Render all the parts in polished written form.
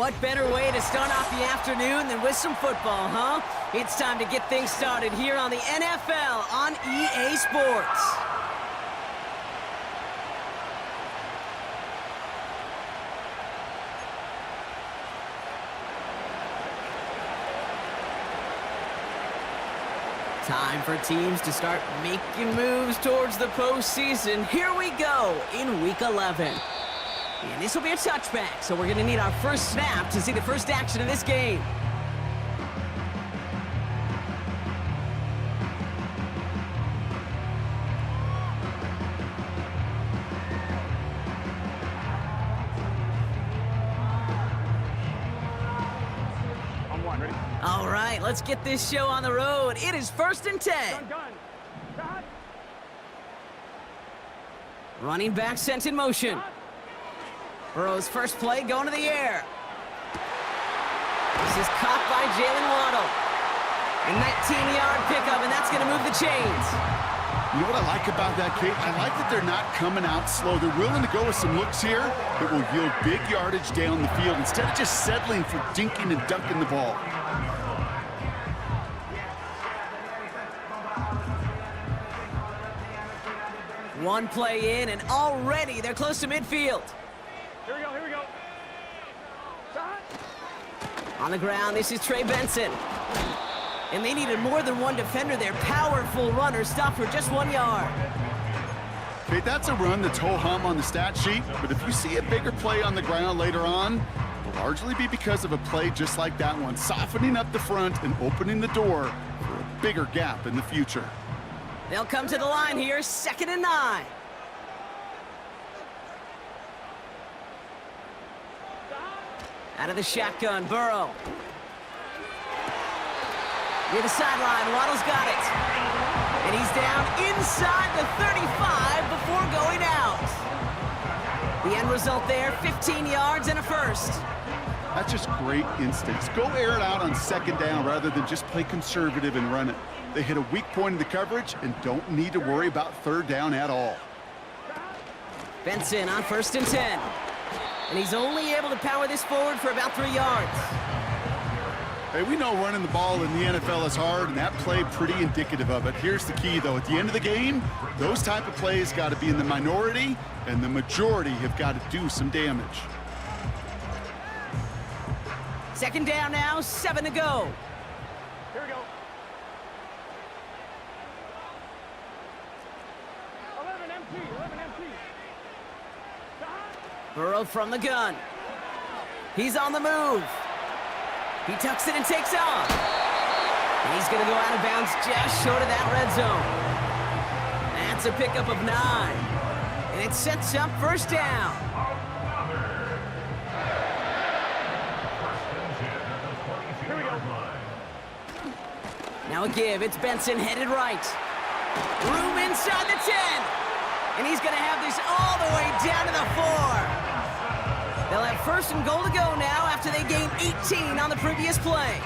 What better way to start off the afternoon than with some football, huh? It's time to get things started here on the NFL on EA Sports. Time for teams to start making moves towards the postseason. Here we go in Week 11. And this will be a touchback, so we're going to need our first snap to see the first action of this game. All right, let's get this show on the road. It is 1st and 10. Running back sent in motion. Burrow's first play going to the air. This is caught by Jalen Waddle. A 19-yard pickup, and that's going to move the chains. You know what I like about that, Kate? I like that they're not coming out slow. They're willing to go with some looks here that will yield big yardage down the field instead of just settling for dinking and dunking the ball. One play in, and already they're close to midfield. Here we go. On the ground, this is Trey Benson. And they needed more than one defender. Their powerful runner stopped for just 1 yard. Okay, that's a run that's ho-hum on the stat sheet, but if you see a bigger play on the ground later on, it'll largely be because of a play just like that one, softening up the front and opening the door for a bigger gap in the future. They'll come to the line here, 2nd and 9. Out of the shotgun, Burrow. Near the sideline, Waddle's got it. And he's down inside the 35 before going out. The end result there, 15 yards and a first. That's just great instincts. Go air it out on 2nd down rather than just play conservative and run it. They hit a weak point in the coverage and don't need to worry about 3rd down at all. Benson on 1st and 10. And he's only able to power this forward for about 3 yards. Hey, we know running the ball in the NFL is hard, and that play pretty indicative of it. Here's the key, though. At the end of the game, those type of plays got to be in the minority, and the majority have got to do some damage. 2nd down now, 7 to go. Here we go. 11 empty. Burrow from the gun. He's on the move. He tucks it and takes off. And he's going to go out of bounds just short of that red zone. That's a pickup of 9. And it sets up 1st down. Here we go. Now a give. It's Benson headed right. Room inside the 10. And he's going to have this all the way down to the 4. They'll have 1st and goal to go now after they gained 18 on the previous play.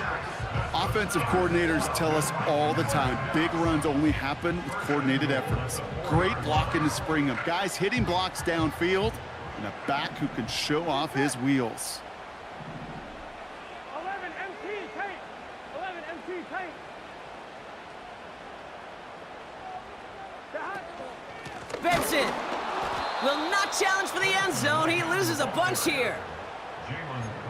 Offensive coordinators tell us all the time, big runs only happen with coordinated efforts. Great blocking to spring them. Guys hitting blocks downfield, and a back who can show off his wheels. 11 MT tape. 11 MT tape. Benson will not challenge for the end zone. He loses a bunch here.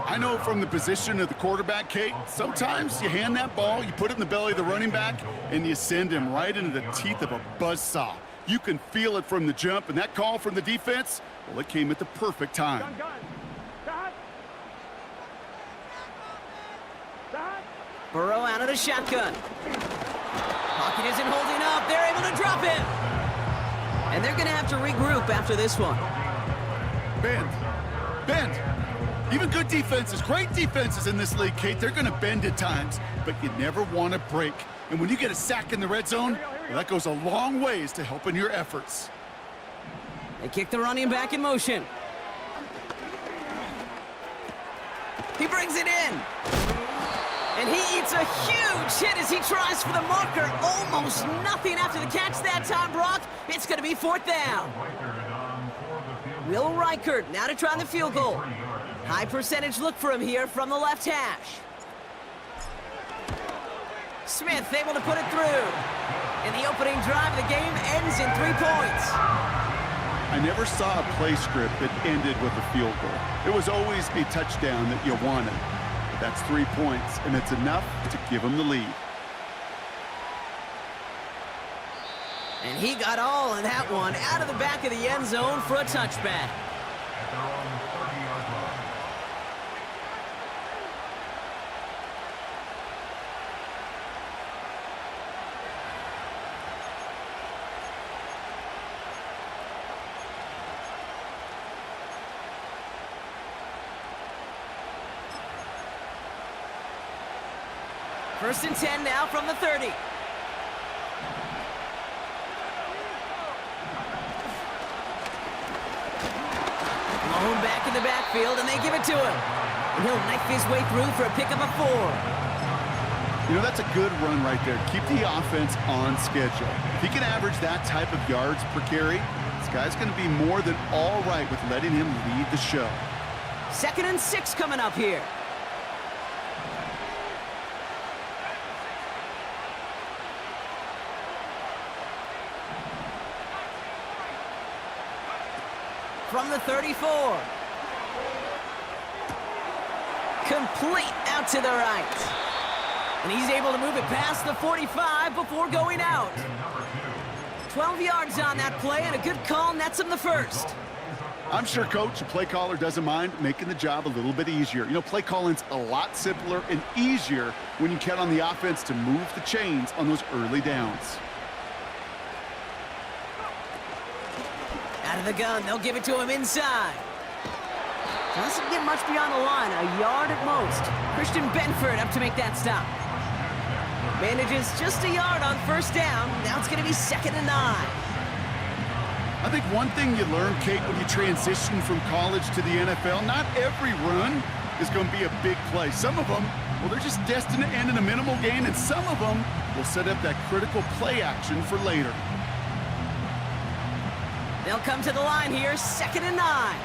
I know from the position of the quarterback, Kate, sometimes you hand that ball, you put it in the belly of the running back, and you send him right into the teeth of a buzzsaw. You can feel it from the jump, and that call from the defense, well, it came at the perfect time. Burrow out of the shotgun. Pocket isn't holding up. They're able to drop him. And they're going to have to regroup after this one. Bend. Even good defenses, great defenses in this league, Kate, they're going to bend at times, but you never want to break. And when you get a sack in the red zone, well, that goes a long ways to helping your efforts. They kick the running back in motion. He brings it in. And he eats a huge hit as he tries for the marker. Almost nothing after the catch that time, Brock. It's going to be 4th down. Will Reichert now to try the field goal. High percentage look for him here from the left hash. Smith able to put it through. And the opening drive of the game ends in 3 points. I never saw a play script that ended with a field goal. It was always a touchdown that you wanted. But that's 3 points, and it's enough to give them the lead. And he got all of that one out of the back of the end zone for a touchback. First and 10 now from the 30. Malone back in the backfield, and they give it to him. And he'll knife his way through for a pickup of 4. You know, that's a good run right there. Keep the offense on schedule. If he can average that type of yards per carry, this guy's going to be more than all right with letting him lead the show. 2nd and 6 coming up here. From the 34. Complete out to the right. And he's able to move it past the 45 before going out. 12 yards on that play, and a good call nets him the first. I'm sure, Coach, the play caller doesn't mind making the job a little bit easier. You know, play calling's a lot simpler and easier when you count on the offense to move the chains on those early downs. Out of the gun, they'll give it to him inside. Doesn't get much beyond the line, a yard at most. Christian Benford up to make that stop. Manages just a yard on first down. Now it's going to be 2nd and 9. I think one thing you learn, Kate, when you transition from college to the NFL, not every run is going to be a big play. Some of them, well, they're just destined to end in a minimal gain, and some of them will set up that critical play action for later. They'll come to the line here, 2nd and 9.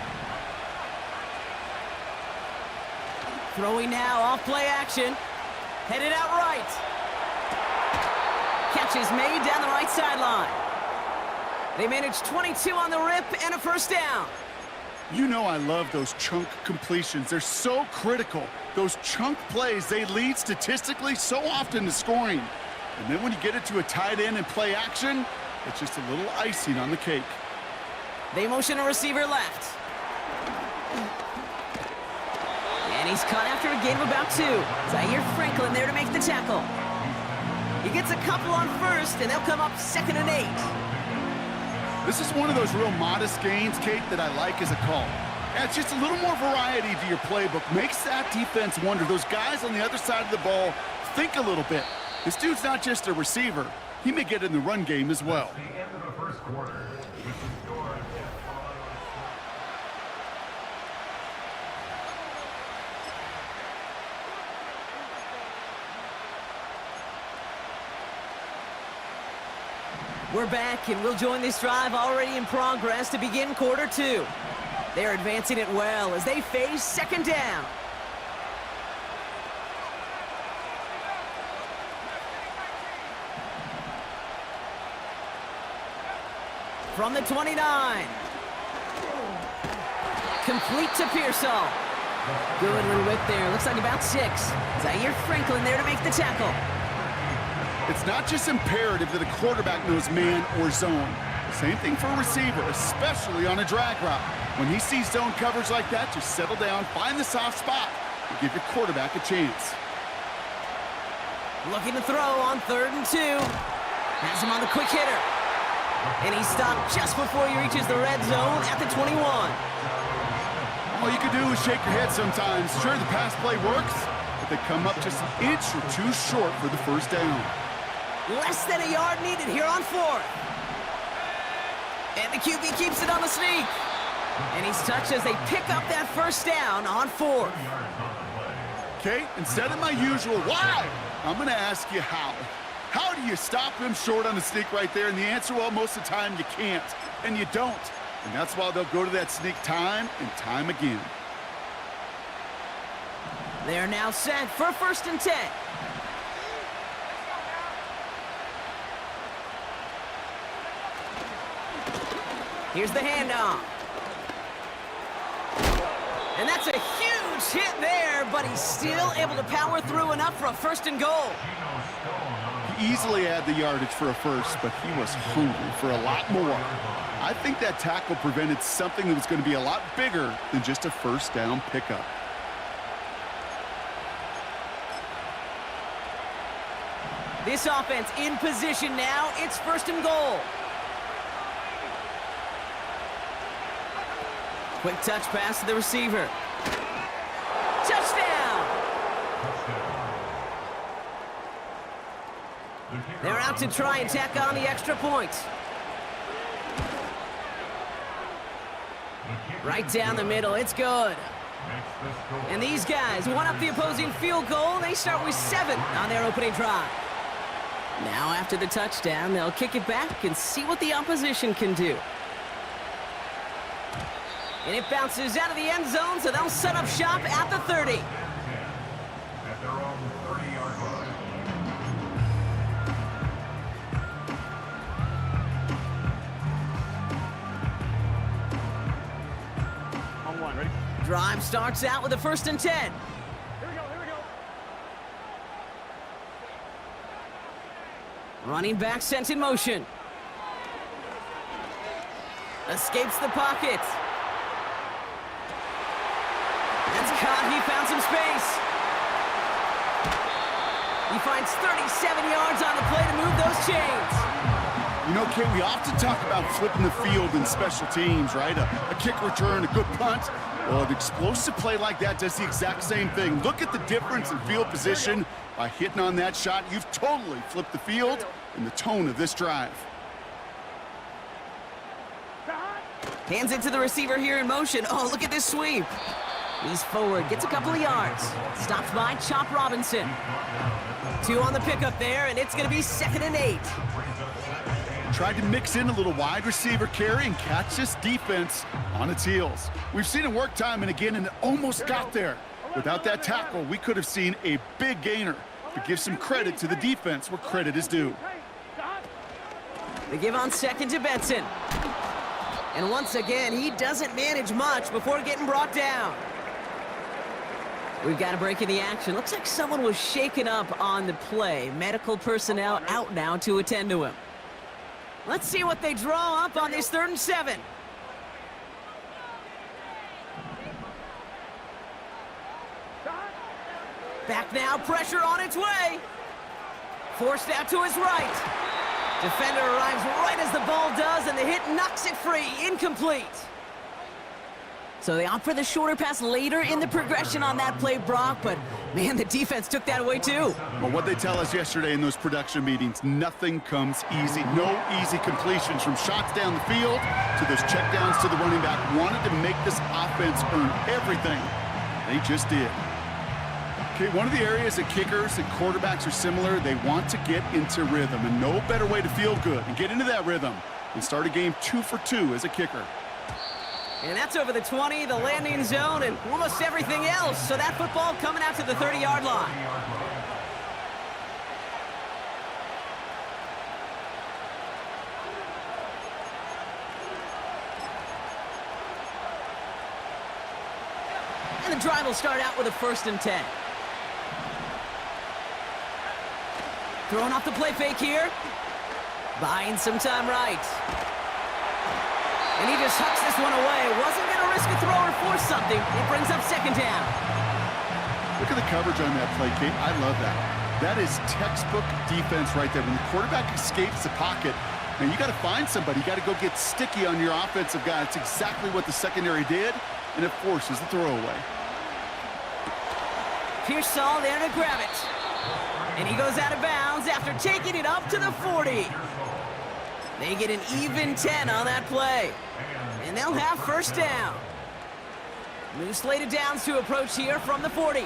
Throwing now, off play action. Headed out right. Catch is made down the right sideline. They manage 22 on the rip and a first down. You know I love those chunk completions. They're so critical. Those chunk plays, they lead statistically so often to scoring. And then when you get it to a tight end and play action, it's just a little icing on the cake. They motion a receiver left. And he's caught after a gain of about 2. Zaire Franklin there to make the tackle. He gets a couple on first, and they'll come up 2nd and 8. This is one of those real modest gains, Kate, that I like as a call. Adds just a little more variety to your playbook. Makes that defense wonder. Those guys on the other side of the ball think a little bit. This dude's not just a receiver. He may get in the run game as well. The end of the first quarter. We're back, and we'll join this drive already in progress to begin quarter 2. They're advancing it well as they face 2nd down. From the 29. Complete to Pearsall. Good little whip there. Looks like about 6. Zaire Franklin there to make the tackle. It's not just imperative that a quarterback knows man or zone. Same thing for a receiver, especially on a drag route. When he sees zone coverage like that, just settle down, find the soft spot, and give your quarterback a chance. Looking to throw on 3rd and 2. Has him on the quick hitter. And he's stopped just before he reaches the red zone at the 21. All you can do is shake your head sometimes. Sure, the pass play works, but they come up just an inch or 2 short for the first down. Less than a yard needed here on 4th. And the QB keeps it on the sneak. And he's touched as they pick up that first down on 4th. Kate, instead of my usual why, I'm going to ask you how. How do you stop him short on the sneak right there? And the answer, well, most of the time you can't, and you don't. And that's why they'll go to that sneak time and time again. They're now set for 1st and 10. Here's the handoff. And that's a huge hit there, but he's still able to power through enough for a 1st and goal. He easily had the yardage for a first, but he was hungry for a lot more. I think that tackle prevented something that was going to be a lot bigger than just a 1st down pickup. This offense in position now. It's 1st and goal. Quick touch pass to the receiver. Touchdown! They're out to try and tack on the extra point. Right down the middle, it's good. And these guys one up the opposing field goal. They start with 7 on their opening drive. Now after the touchdown, they'll kick it back and see what the opposition can do. And it bounces out of the end zone, so they'll set up shop at the 30. At their own 30-yard line. On one, ready? Drive starts out with a 1st and 10. Here we go, here we go. Running back sent in motion. Escapes the pocket. That's caught. He found some space. He finds 37 yards on the play to move those chains. You know, Kate, we often talk about flipping the field in special teams, right? A kick return, a good punt. Well, an explosive play like that does the exact same thing. Look at the difference in field position. By hitting on that shot, you've totally flipped the field and the tone of this drive. Hands it to the receiver here in motion. Oh, look at this sweep. He's forward, gets a couple of yards. Stopped by Chop Robinson. 2 on the pickup there, and it's going to be 2nd and 8. Tried to mix in a little wide receiver carry and catch this defense on its heels. We've seen it work time and again, and it almost got there. Without that tackle, we could have seen a big gainer. But give some credit to the defense where credit is due. They give on 2nd to Benson. And once again, he doesn't manage much before getting brought down. We've got a break in the action. Looks like someone was shaken up on the play. Medical personnel out now to attend to him. Let's see what they draw up on this 3rd and 7. Back now, pressure on its way. Forced out to his right. Defender arrives right as the ball does, and the hit knocks it free. Incomplete. So they opt for the shorter pass later in the progression on that play, Brock, but man, the defense took that away too. Well, what they tell us yesterday in those production meetings, nothing comes easy. No easy completions from shots down the field to those checkdowns to the running back. Wanted to make this offense earn everything. They just did. Okay, one of the areas that kickers and quarterbacks are similar, they want to get into rhythm, and no better way to feel good and get into that rhythm than start a game 2 for 2 as a kicker. And that's over the 20, the landing zone, and almost everything else. So that football coming out to the 30-yard line. And the drive will start out with a 1st and 10. Throwing off the play fake here. Buying some time right. And he just hucks this one away. Wasn't going to risk a throw or force something. It brings up 2nd down. Look at the coverage on that play, Kate. I love that. That is textbook defense right there. When the quarterback escapes the pocket, man, you got to find somebody. You got to go get sticky on your offensive guy. It's exactly what the secondary did, and it forces the throwaway. Pearsall there to grab it. And he goes out of bounds after taking it up to the 40. They get an even 10 on that play. And they'll have 1st down. New slated downs to approach here from the 40.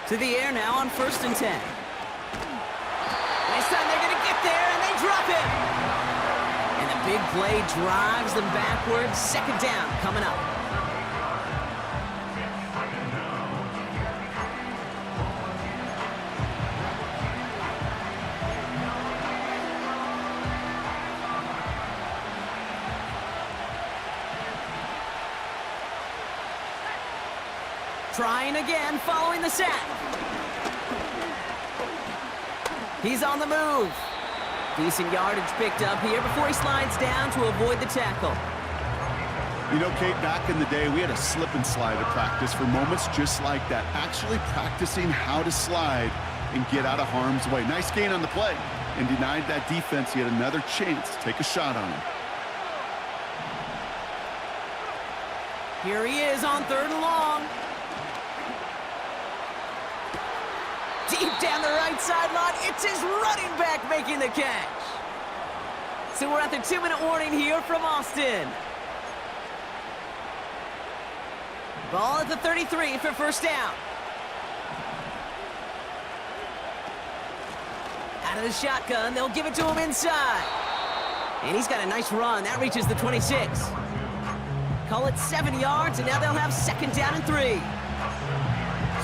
To the air now on 1st and 10. This time they're going to get there, and they drop it. And the big play drives them backwards. 2nd down coming up. Trying again, following the sack. He's on the move. Decent yardage picked up here before he slides down to avoid the tackle. You know, Kate, back in the day, we had a slip and slide at practice for moments just like that. Actually practicing how to slide and get out of harm's way. Nice gain on the play, and denied that defense yet another chance to take a shot on him. Here he is on 3rd and long. Deep down the right sideline, it's his running back making the catch. So we're at the 2-minute warning here from Austin. Ball at the 33 for first down. Out of the shotgun, they'll give it to him inside. And he's got a nice run. That reaches the 26. Call it 7 yards, and now they'll have 2nd down and 3.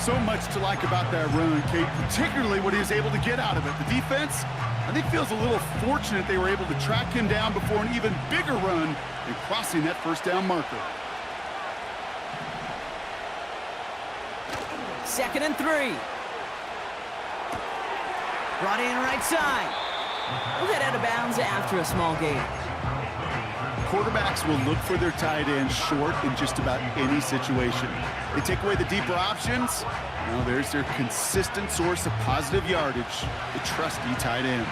So much to like about that run, Kate, particularly what he was able to get out of it. The defense, I think, feels a little fortunate they were able to track him down before an even bigger run and crossing that first down marker. 2nd and 3. Brought in right side. We'll head out of bounds after a small gain. Quarterbacks will look for their tight end short in just about any situation. They take away the deeper options. Now there's their consistent source of positive yardage, the trusty tight end.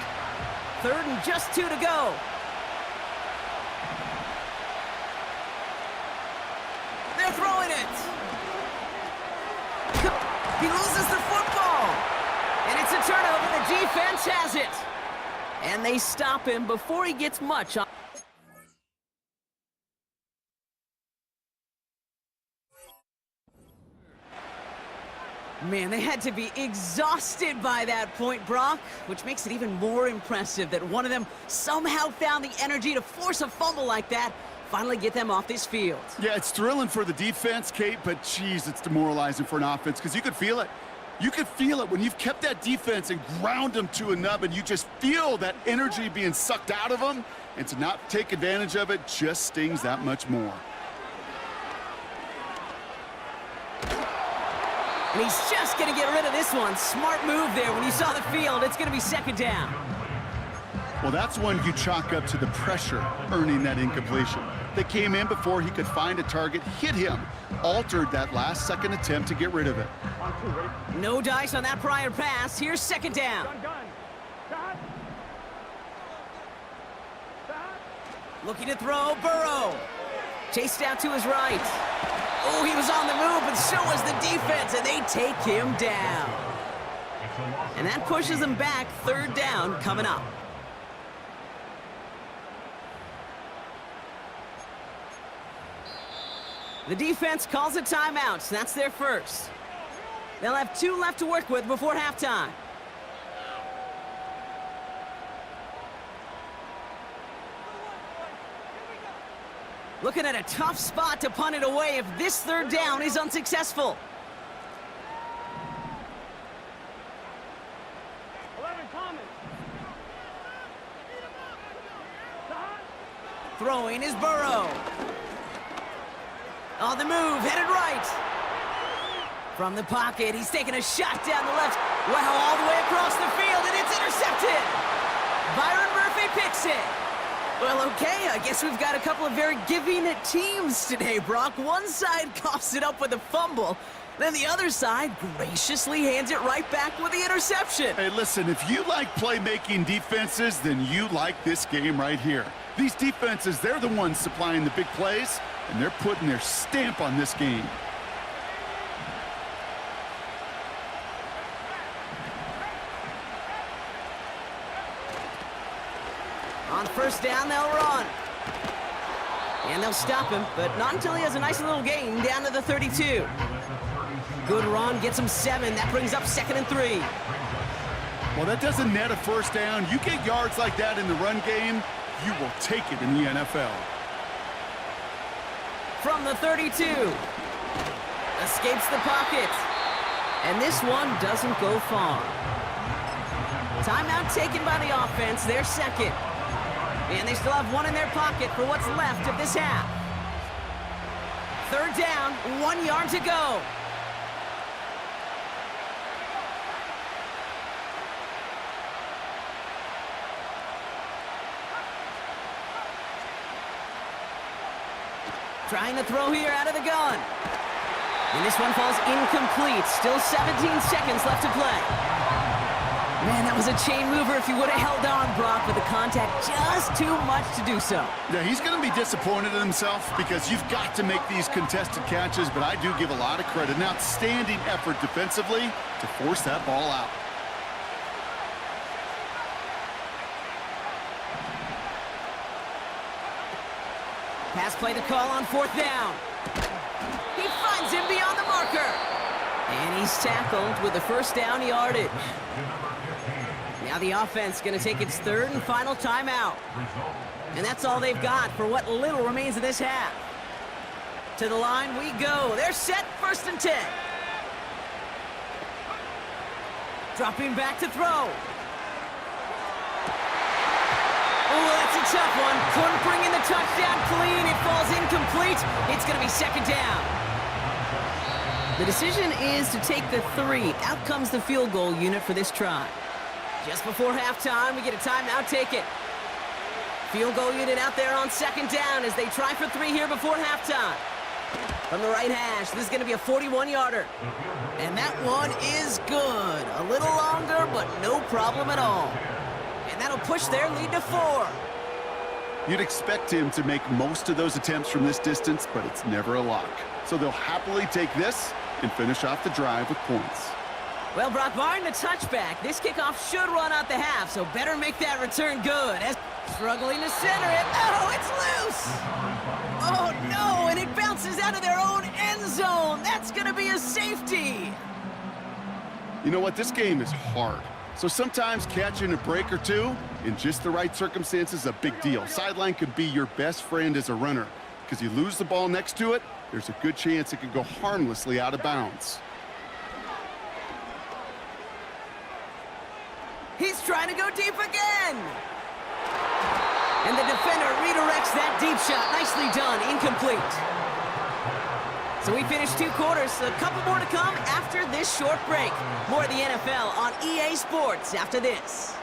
3rd and just 2 to go. They're throwing it. He loses the football. And it's a turnover. The defense has it. And they stop him before he gets much on. Man, they had to be exhausted by that point, Brock, which makes it even more impressive that one of them somehow found the energy to force a fumble like that, finally get them off this field. Yeah, it's thrilling for the defense, Kate, but geez, it's demoralizing for an offense because you could feel it. You could feel it when you've kept that defense and ground them to a nub, and you just feel that energy being sucked out of them, and to not take advantage of it just stings that much more. And he's just going to get rid of this one. Smart move there. When you saw the field, it's going to be 2nd down. Well, that's one you chalk up to the pressure earning that incompletion. They came in before he could find a target, hit him, altered that last-second attempt to get rid of it. On 2, ready? No dice on that prior pass. Here's 2nd down. Gun. Shot. Shot. Looking to throw, Burrow. Chased out to his right. Oh, he was on the move, but so was the defense, and they take him down. And that pushes them back. 3rd down coming up. The defense calls a timeout, so that's their first. They'll have 2 left to work with before halftime. Looking at a tough spot to punt it away if this 3rd down is unsuccessful. 11 coming. Shot. Throwing is Burrow. On the move, headed right. From the pocket, he's taking a shot down the left. Wow, all the way across the field, and it's intercepted. Byron Murphy picks it. Well, okay, I guess we've got a couple of very giving teams today, Brock. One side coughs it up with a fumble, then the other side graciously hands it right back with the interception. Hey, listen, if you like playmaking defenses, then you like this game right here. These defenses, they're the ones supplying the big plays, and they're putting their stamp on this game. On 1st down, they'll run. And they'll stop him, but not until he has a nice little gain down to the 32. Good run, gets him 7. That brings up 2nd and 3. Well, that doesn't net a 1st down. You get yards like that in the run game, you will take it in the NFL. From the 32. Escapes the pocket. And this one doesn't go far. Timeout taken by the offense, their 2nd. And they still have 1 in their pocket for what's left of this half. 3rd down, 1 yard to go. Trying to throw here out of the gun. And this one falls incomplete. Still 17 seconds left to play. Man, that was a chain mover if he would have held on, Brock, but the contact just too much to do so. Yeah, he's going to be disappointed in himself because you've got to make these contested catches, but I do give a lot of credit. An outstanding effort defensively to force that ball out. Pass play to call on 4th down. He finds him beyond the marker. And he's tackled with the first down yardage. Now the offense going to take its 3rd and final timeout. And that's all they've got for what little remains of this half. To the line we go. They're set, 1st and 10. Dropping back to throw. Oh, that's a tough one. Couldn't bring in the touchdown clean. It falls incomplete. It's going to be 2nd down. The decision is to take the 3. Out comes the field goal unit for this try. Just before halftime, we get a timeout taken. Field goal unit out there on 2nd down as they try for 3 here before halftime. From the right hash, this is going to be a 41-yarder. And that one is good. A little longer, but no problem at all. And that'll push their lead to 4. You'd expect him to make most of those attempts from this distance, but it's never a lock. So they'll happily take this and finish off the drive with points. Well, Brock, barring the touchback, this kickoff should run out the half, so better make that return good. As struggling to center it. Oh, it's loose! Oh, no, and it bounces out of their own end zone. That's going to be a safety. You know what? This game is hard. So sometimes catching a break or two in just the right circumstances is a big deal. Sideline could be your best friend as a runner because you lose the ball next to it, there's a good chance it could go harmlessly out of bounds. He's trying to go deep again. And the defender redirects that deep shot. Nicely done. Incomplete. So we finished 2 quarters. A couple more to come after this short break. More of the NFL on EA Sports after this.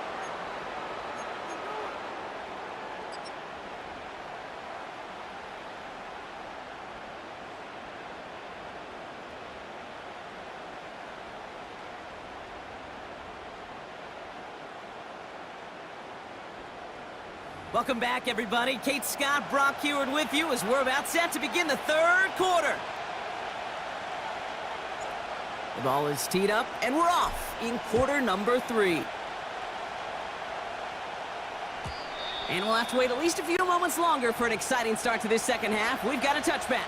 Welcome back, everybody. Kate Scott, Brock Heward with you as we're about set to begin the 3rd quarter. The ball is teed up, and we're off in quarter number 3. And we'll have to wait at least a few moments longer for an exciting start to this second half. We've got a touchback.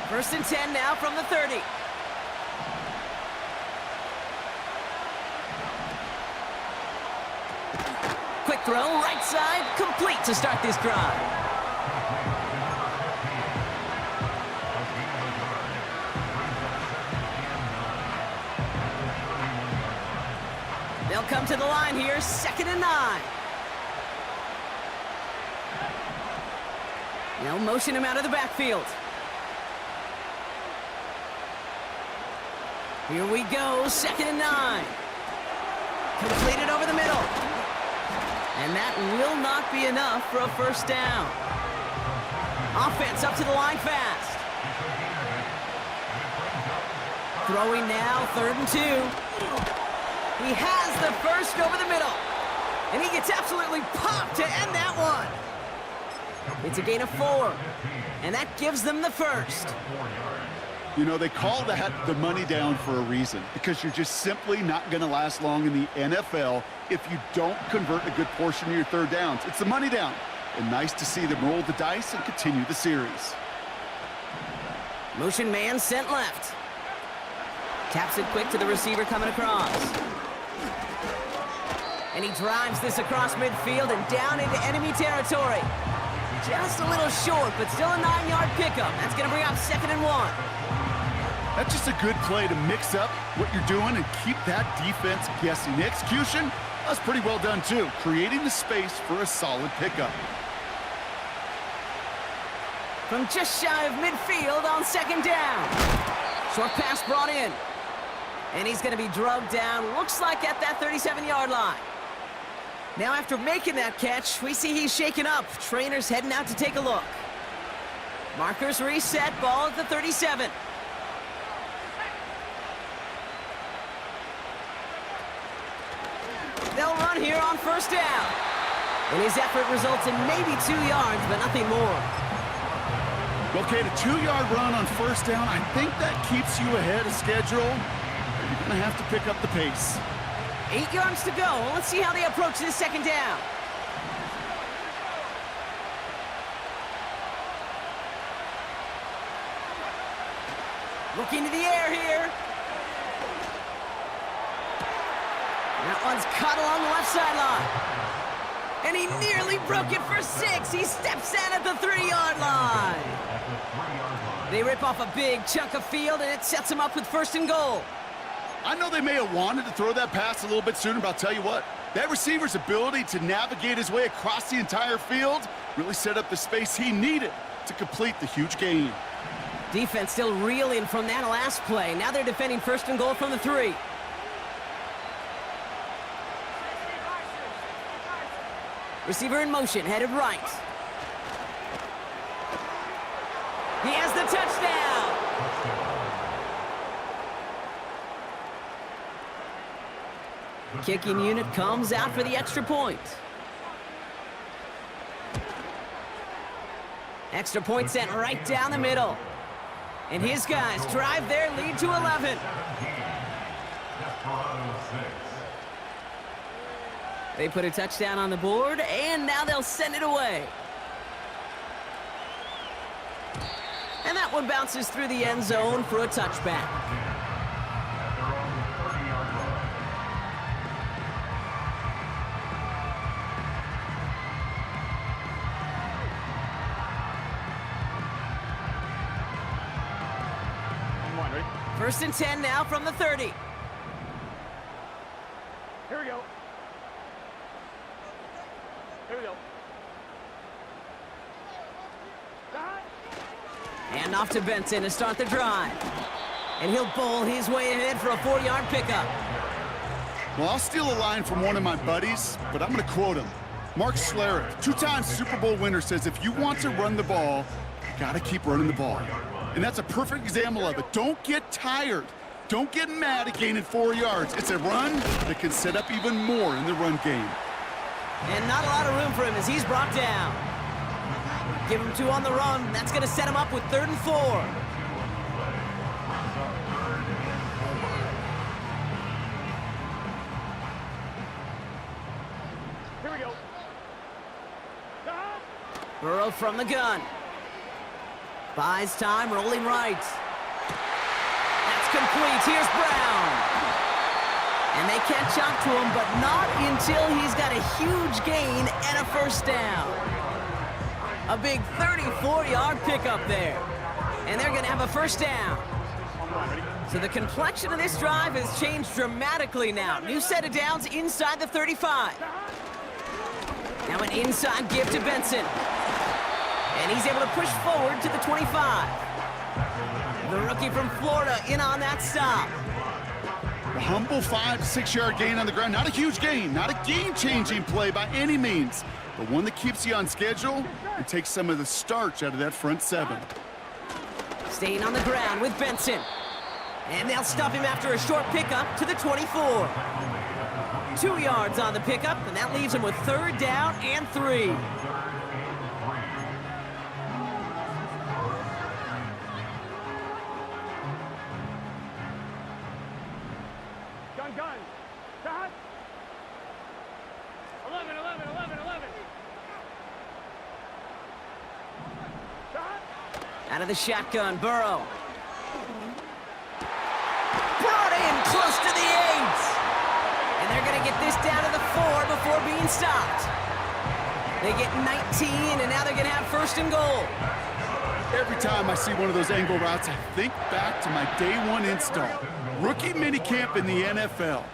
First and 10 now from the 30. Quick throw, right side, complete to start this drive. They'll come to the line here, 2nd and 9. They'll motion him out of the backfield. Here we go, 2nd and 9. Completed over the middle. And that will not be enough for a first down. Offense up to the line fast. Throwing now, 3rd and 2. He has the first over the middle. And he gets absolutely popped to end that one. It's a gain of 4. And that gives them the first. You know, they call that the money down for a reason, because you're just simply not going to last long in the NFL if you don't convert a good portion of your 3rd downs. It's the money down. And nice to see them roll the dice and continue the series. Motion man sent left. Taps it quick to the receiver coming across. And he drives this across midfield and down into enemy territory. Just a little short, but still a 9-yard pickup. That's going to bring up 2nd and 1. That's just a good play to mix up what you're doing and keep that defense guessing. The execution, that's pretty well done too, creating the space for a solid pickup. From just shy of midfield on 2nd down. Short pass brought in. And he's going to be drugged down, looks like at that 37-yard line. Now after making that catch, we see he's shaken up. Trainer's heading out to take a look. Markers reset, ball at the 37. They'll run here on first down. And his effort results in maybe 2 yards, but nothing more. Okay, the 2-yard run on first down, I think that keeps you ahead of schedule. You're going to have to pick up the pace. 8 yards to go. Let's see how they approach this second down. Looking to the air here. That one's caught along the left sideline. And he nearly broke it for 6. He steps in at the 3-yard line. They rip off a big chunk of field, and it sets him up with first and goal. I know they may have wanted to throw that pass a little bit sooner, but I'll tell you what, that receiver's ability to navigate his way across the entire field really set up the space he needed to complete the huge gain. Defense still reeling from that last play. Now they're defending first and goal from the 3. Receiver in motion, headed right. He has the touchdown. Kicking unit comes out for the extra point. Extra point sent right down the middle. And his guys drive their lead to 11. They put a touchdown on the board, and now they'll send it away. And that one bounces through the end zone for a touchback. First and 10 now from the 30. Here we go. Here we go. And off to Benson to start the drive. And he'll bowl his way ahead for a 4-yard pickup. Well, I'll steal a line from one of my buddies, but I'm going to quote him. Mark Schlereth, 2-time Super Bowl winner, says if you want to run the ball, you got to keep running the ball. And that's a perfect example of it. Don't get tired. Don't get mad at gaining 4 yards. It's a run that can set up even more in the run game. And not a lot of room for him as he's brought down. Give him 2 on the run. That's going to set him up with 3rd and 4. Here we go. Burrow from the gun. Buys time, rolling right. That's complete. Here's Brown. And they catch up to him, but not until he's got a huge gain and a first down. A big 34-yard pickup there. And they're going to have a first down. So the complexion of this drive has changed dramatically now. New set of downs inside the 35. Now an inside give to Benson. And he's able to push forward to the 25. The rookie from Florida in on that stop. A humble 5 to 6 yard gain on the ground. Not a huge gain, not a game-changing play by any means, but one that keeps you on schedule and takes some of the starch out of that front 7. Staying on the ground with Benson. And they'll stop him after a short pickup to the 24. 2 yards on the pickup, and that leaves him with 3rd down and 3. Gun. Shot. 11. Shot. Out of the shotgun, Burrow. Brought in close to the 8. And they're going to get this down to the 4 before being stopped. They get 19, and now they're going to have 1st and goal. Every time I see one of those angle routes, I think back to my day 1 install. Rookie minicamp in the NFL.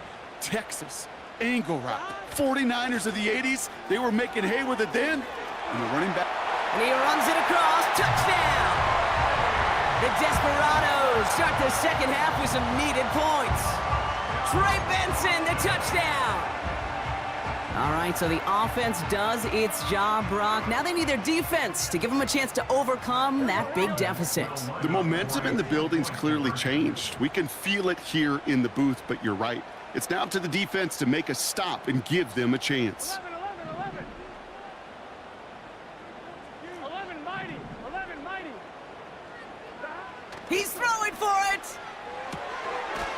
Texas, angle route. 49ers of the 80s, they were making hay with it then, and the running back. And he runs it across, touchdown! The Desperados start the second half with some needed points. Trey Benson, the touchdown. All right, so the offense does its job, Brock. Now they need their defense to give them a chance to overcome that big deficit. The momentum in the building's clearly changed. We can feel it here in the booth, but you're right. It's now up to the defense to make a stop and give them a chance. 11, mighty. 11, mighty. He's throwing for it.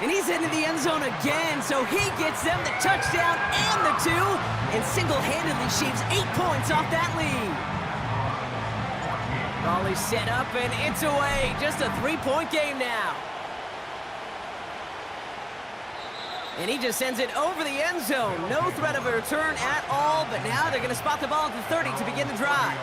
And he's into the end zone again, so he gets them the touchdown and the 2, and single-handedly shaves 8 points off that lead. Ball is set up, and it's away. Just a 3-point game now. And he just sends it over the end zone. No threat of a return at all, but now they're going to spot the ball at the 30 to begin the drive.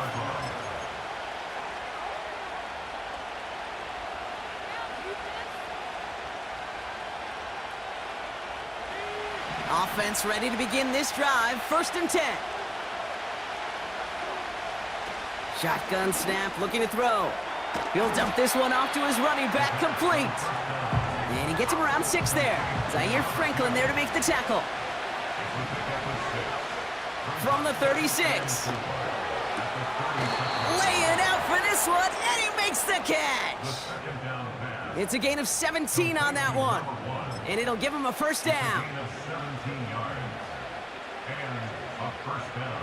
Offense ready to begin this drive. 1st and 10. Shotgun snap, looking to throw. He'll dump this one off to his running back, complete. And he gets him around 6 there. Zaire Franklin there to make the tackle. From the 36. Laying out for this one, and he makes the catch. It's a gain of 17 on that one. And it'll give him a 1st down. 17 yards and a 1st down.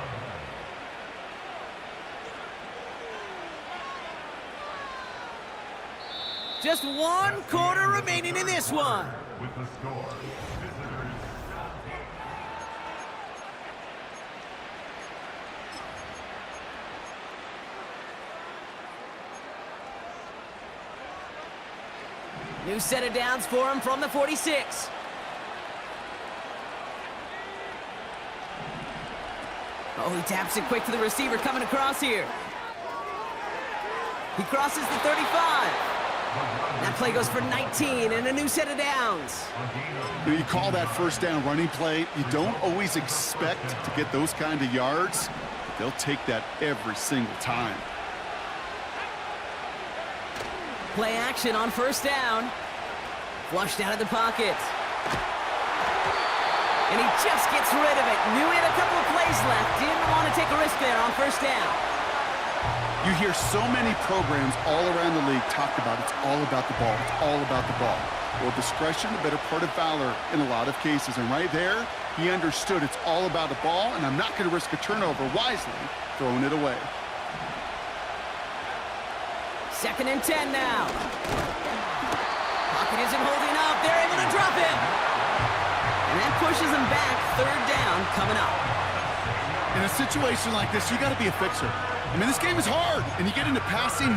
Just 1 quarter remaining in this one. With the score, visitors 17. New set of downs for him from the 46. Oh, he taps it quick to the receiver coming across here. He crosses the 35. That play goes for 19 and a new set of downs. When you call that 1st down running play, you don't always expect to get those kind of yards, but they'll take that every single time. Play action on 1st down. Flushed out of the pocket. And he just gets rid of it. Knew he had a couple of plays left. Didn't want to take a risk there on 1st down. You hear so many programs all around the league talk about it's all about the ball. It's all about the ball. Well, discretion, the better part of valor in a lot of cases. And right there, he understood it's all about the ball, and I'm not going to risk a turnover, wisely throwing it away. 2nd and 10 now. Pocket isn't holding up. They're able to drop him. And that pushes him back. 3rd down coming up. In a situation like this, you got to be a fixer. I mean, this game is hard, and you get into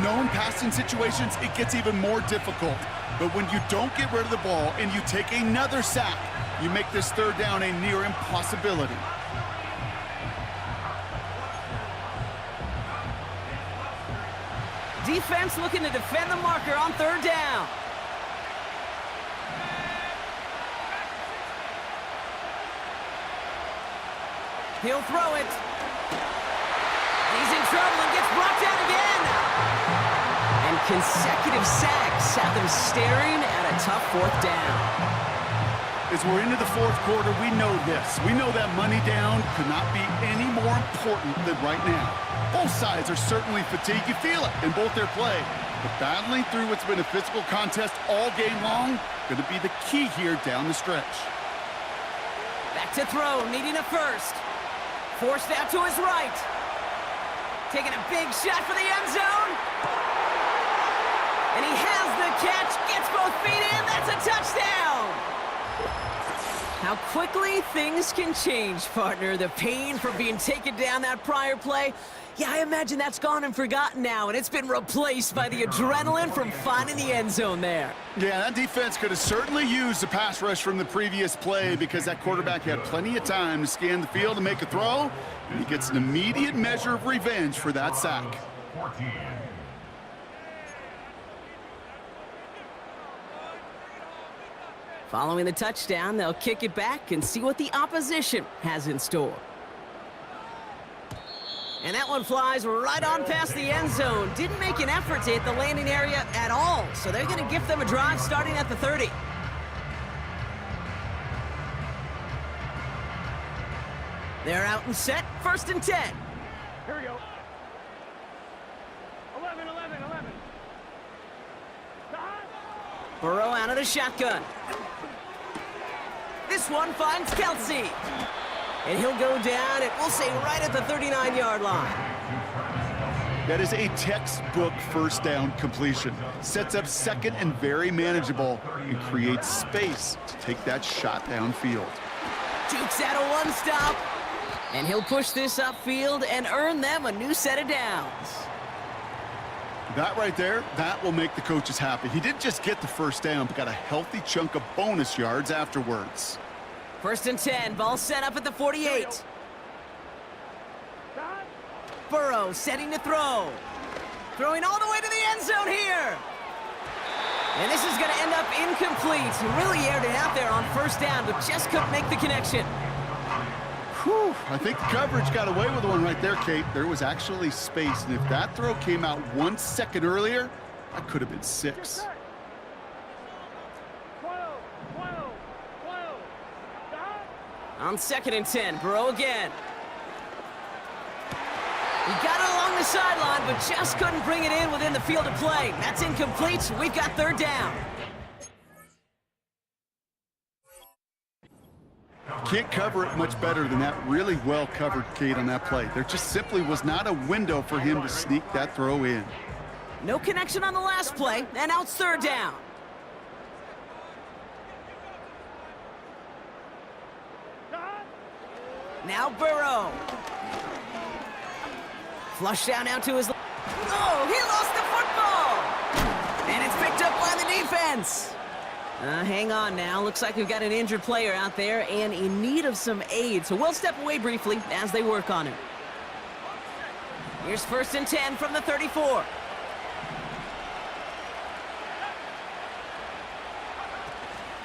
known passing situations, it gets even more difficult. But when you don't get rid of the ball and you take another sack, you make this 3rd down a near impossibility. Defense looking to defend the marker on 3rd down. He'll throw it. He's in trouble and gets brought down again. And consecutive sacks have them staring at a tough 4th down. As we're into the 4th quarter, we know this. We know that money down could not be any more important than right now. Both sides are certainly fatigued. You feel it in both their play. But battling through what's been a physical contest all game long, going to be the key here down the stretch. Back to throw, needing a 1st. Forced out to his right. Taking a big shot for the end zone. And he has the catch, gets both feet in, that's a touchdown! How quickly things can change, partner. The pain from being taken down that prior play, yeah, I imagine that's gone and forgotten now, and it's been replaced by the adrenaline from finding the end zone there. Yeah, that defense could have certainly used the pass rush from the previous play because that quarterback had plenty of time to scan the field and make a throw, and he gets an immediate measure of revenge for that sack. 14. Following the touchdown, they'll kick it back and see what the opposition has in store. And that one flies right on past the end zone. Didn't make an effort to hit the landing area at all, so they're going to gift them a drive starting at the 30. They're out and set, 1st and 10. Here we go. 11. Burrow out of the shotgun. This one finds Kelsey. And he'll go down, and we'll say right at the 39-yard line. That is a textbook 1st down completion. Sets up 2nd and very manageable and creates space to take that shot downfield. Jukes out a one-stop. And he'll push this upfield and earn them a new set of downs. That right there, that will make the coaches happy. He didn't just get the 1st down, but got a healthy chunk of bonus yards afterwards. 1st and 10, ball set up at the 48. Burrow setting to throw. Throwing all the way to the end zone here. And this is going to end up incomplete. He really aired it out there on 1st down, but just couldn't make the connection. Whew, I think the coverage got away with one right there, Kate. There was actually space, and if that throw came out 1 second earlier, that could have been 6. 12. On 2nd and 10, Burrow again. He got it along the sideline, but just couldn't bring it in within the field of play. That's incomplete. We've got 3rd down. Can't cover it much better than that. Really well covered, Kate, on that play. There just simply was not a window for him to sneak that throw in. No connection on the last play, and now it's 3rd down. Now Burrow. Flushed down out to his... Oh, he lost the football! And it's picked up by the defense. Hang on now. Looks like we've got an injured player out there and in need of some aid. So we'll step away briefly as they work on him. Here's 1st and 10 from the 34.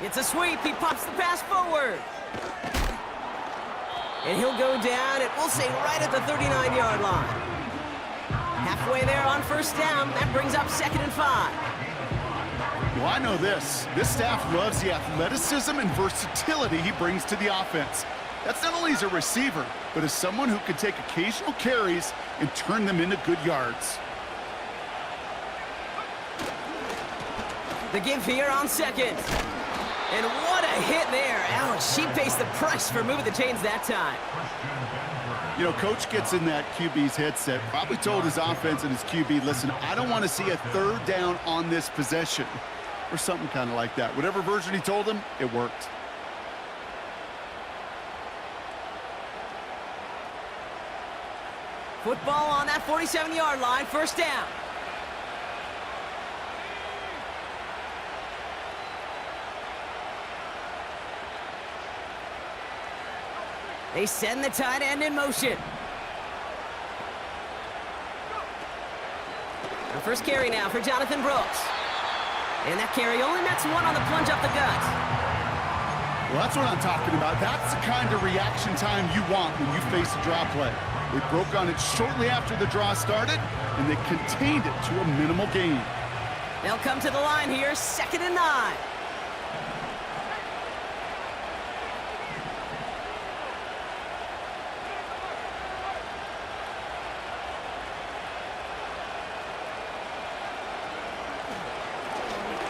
It's a sweep. He pops the pass forward. And he'll go down, and we'll say right at the 39-yard line. Halfway there on 1st down. That brings up 2nd and 5. Well, I know this. This staff loves the athleticism and versatility he brings to the offense. That's not only as a receiver, but as someone who can take occasional carries and turn them into good yards. The give here on 2nd. And what a hit there. Ouch, she pays the price for moving the chains that time. You know, coach gets in that QB's headset, probably told his offense and his QB, listen, I don't want to see a 3rd down on this possession. Or something kind of like that. Whatever version he told him, it worked. Football on that 47-yard line, 1st down. They send the tight end in motion. The first carry now for Jonathan Brooks. And that carry only nets 1 on the plunge up the gut. Well, that's what I'm talking about. That's the kind of reaction time you want when you face a draw play. They broke on it shortly after the draw started, and they contained it to a minimal gain. They'll come to the line here, 2nd and 9.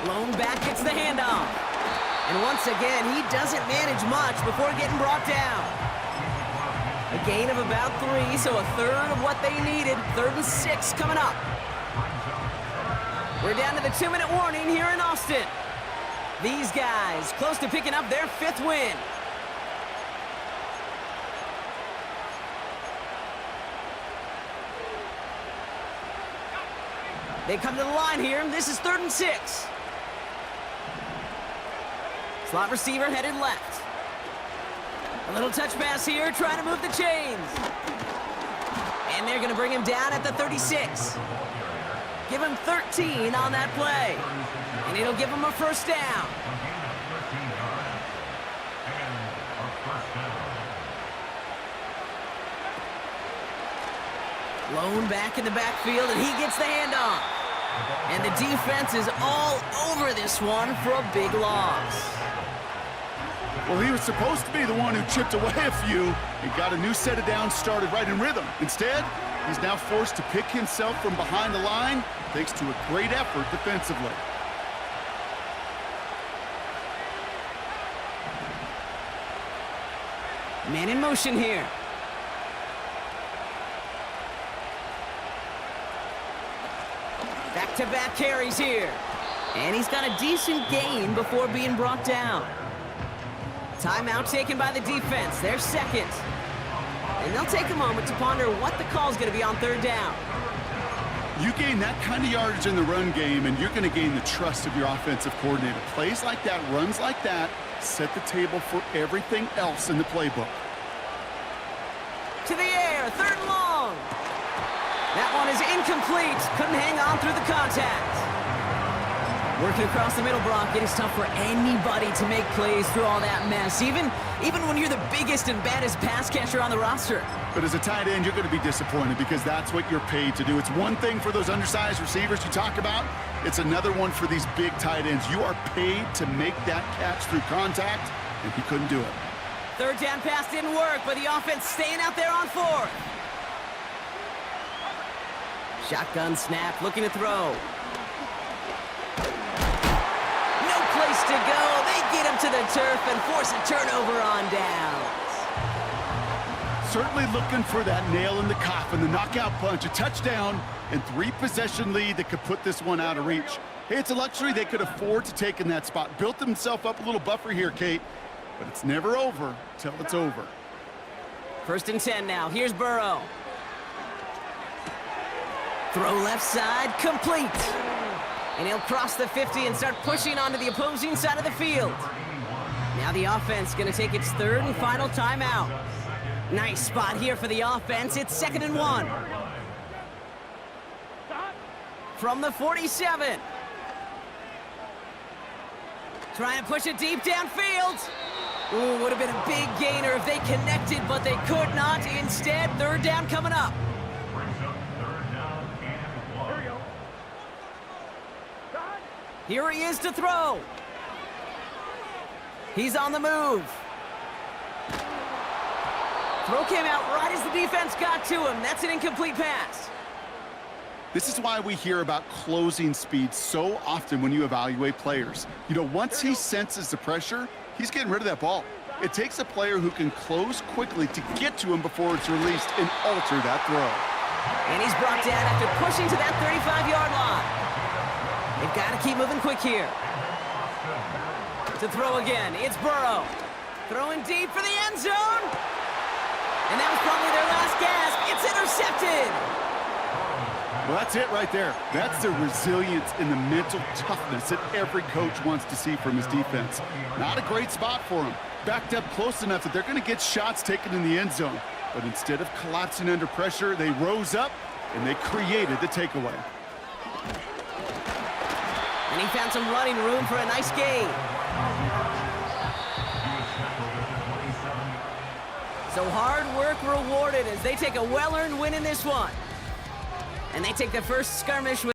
Lone back gets the handoff. And once again, he doesn't manage much before getting brought down. A gain of about 3, so a 1/3 of what they needed. 3rd and 6 coming up. We're down to the 2-minute warning here in Austin. These guys close to picking up their 5th win. They come to the line here. This is 3rd and 6. Slot receiver headed left. A little touch pass here, trying to move the chains. And they're going to bring him down at the 36. Give him 13 on that play. And it'll give him a 1st down. Lone back in the backfield, and he gets the handoff. And the defense is all over this one for a big loss. Well, he was supposed to be the one who chipped away a few and got a new set of downs started right in rhythm. Instead, he's now forced to pick himself from behind the line thanks to a great effort defensively. Man in motion here. Back-to-back carries here. And he's got a decent gain before being brought down. Timeout taken by the defense. Their second. And they'll take a moment to ponder what the call is going to be on third down. You gain that kind of yardage in the run game, and you're going to gain the trust of your offensive coordinator. Plays like that, runs like that, set the table for everything else in the playbook. To the air, third and long. That one is incomplete. Couldn't hang on through the contact. Working across the middle, Brock, it is tough for anybody to make plays through all that mess, even when you're the biggest and baddest pass catcher on the roster. But as a tight end, you're going to be disappointed because that's what you're paid to do. It's one thing for those undersized receivers you talk about. It's another one for these big tight ends. You are paid to make that catch through contact, and he couldn't do it. Third down pass didn't work, but the offense staying out there on fourth. Shotgun snap, looking to throw. No place to go. They get him to the turf and force a turnover on downs. Certainly looking for that nail in the coffin, the knockout punch, a touchdown, and 3-possession lead that could put this one out of reach. Hey, it's a luxury they could afford to take in that spot. Built himself up a little buffer here, Kate, but it's never over till it's over. 1st and 10 now. Here's Burrow. Throw left side, complete. And he'll cross the 50 and start pushing onto the opposing side of the field. Now the offense going to take its third and final timeout. Nice spot here for the offense. It's 2nd and 1. From the 47. Trying to push it deep downfield. Ooh, would have been a big gainer if they connected, but they could not. Instead, third down coming up. Here he is to throw. He's on the move. Throw came out right as the defense got to him. That's an incomplete pass. This is why we hear about closing speed so often when you evaluate players. You know, once he senses the pressure, he's getting rid of that ball. It takes a player who can close quickly to get to him before it's released and alter that throw. And he's brought down after pushing to that 35-yard line. They've got to keep moving quick here. To throw again, it's Burrow. Throwing deep for the end zone. And that was probably their last gasp. It's intercepted. Well, that's it right there. That's the resilience and the mental toughness that every coach wants to see from his defense. Not a great spot for him. Backed up close enough that they're going to get shots taken in the end zone. But instead of collapsing under pressure, they rose up and they created the takeaway. And he found some running room for a nice gain. So hard work rewarded as they take a well-earned win in this one. And they take the first skirmish with